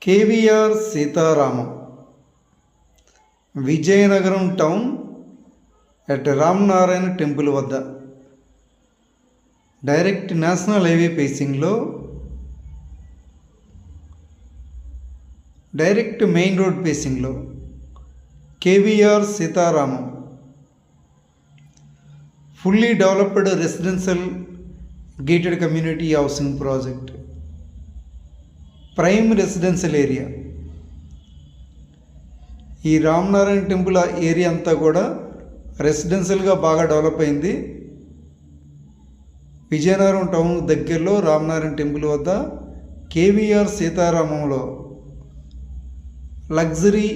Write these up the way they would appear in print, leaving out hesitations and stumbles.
KVR Seetharamam Vizianagaram town at Ramanarayana temple వద్ద direct national highway ఫేసింగ్లో direct main road ఫేసింగ్లో KVR Seetharamam fully developed residential gated community housing project, prime residential area. ఈ Ramanarayana temple area అంతా కూడా రెసిడెన్షియల్గా బాగా develop అయింది. విజయనగరం టౌన్ దగ్గరలో రామనారాయణ టెంపుల్ వద్ద కేవీఆర్ సీతారామంలో luxury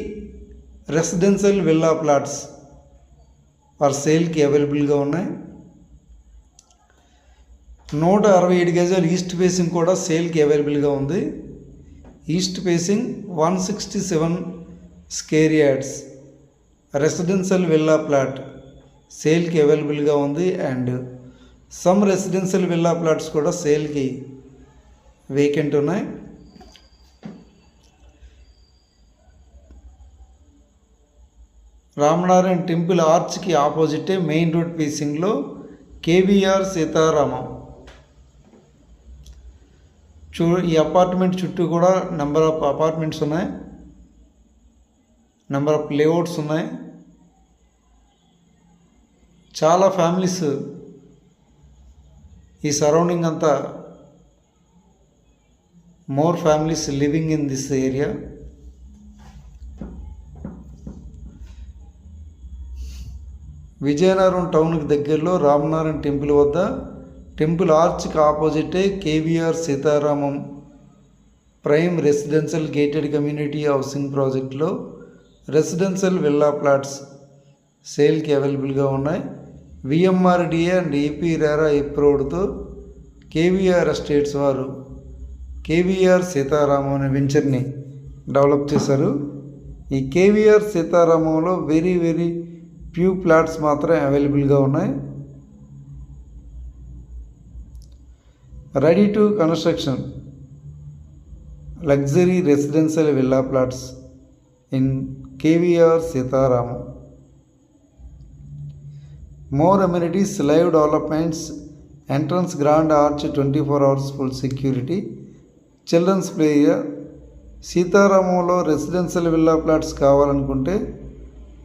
residential villa plots for సేల్కి అవైలబుల్గా ఉన్నాయి. 167 గజాలు ఈస్ట్ ఫేసింగ్ కూడా సేల్కి అవైలబుల్గా ఉంది. East facing 167 square yards residential villa plot సేల్కి అవైలబుల్గా ఉంది. And some residential villa plots కూడా సేల్కి వేకెంట్ ఉన్నాయి. రామనారాయణ టెంపుల్ ఆర్చ్కి ఆపోజిటే మెయిన్ రోడ్ ఫేసింగ్లో కేవీఆర్ సీతారామం. ఈ అపార్ట్మెంట్ చుట్టూ కూడా నెంబర్ ఆఫ్ అపార్ట్మెంట్స్ ఉన్నాయి, నెంబర్ ఆఫ్ లేఅవుట్స్ ఉన్నాయి. చాలా ఫ్యామిలీస్ ఈ సరౌండింగ్ అంతా, more families living in this area. Vizianagaram టౌన్కి దగ్గరలో రామనారాయణ టెంపుల్ వద్ద టెంపుల్ ఆర్చ్కి opposite KVR Seetharamam prime residential gated community housing ప్రాజెక్ట్లో రెసిడెన్షియల్ విల్లా ప్లాట్స్ సేల్కి అవైలబుల్గా ఉన్నాయి. విఎంఆర్డిఏ అండ్ ఏపీ రేరా అప్రూవ్డ్తో కేవీఆర్ ఎస్టేట్స్ వారు కేవీఆర్ సీతారామం అనే వెంచర్ని డెవలప్ చేశారు. ఈ కేవీఆర్ సీతారామంలో వెరీ ఫ్యూ ప్లాట్స్ మాత్రమే అవైలబుల్గా ఉన్నాయి. Ready to construction luxury residential villa plots in KVR Seetharamam. More amenities, live developments, entrance grand arch, 24 hours full security, children's play area. సీతారామంలో రెసిడెన్షియల్ విల్లా ప్లాట్స్ కావాలనుకుంటే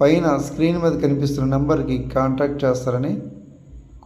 పైన స్క్రీన్ మీద కనిపిస్తున్న నెంబర్కి కాంటాక్ట్ చేస్తారని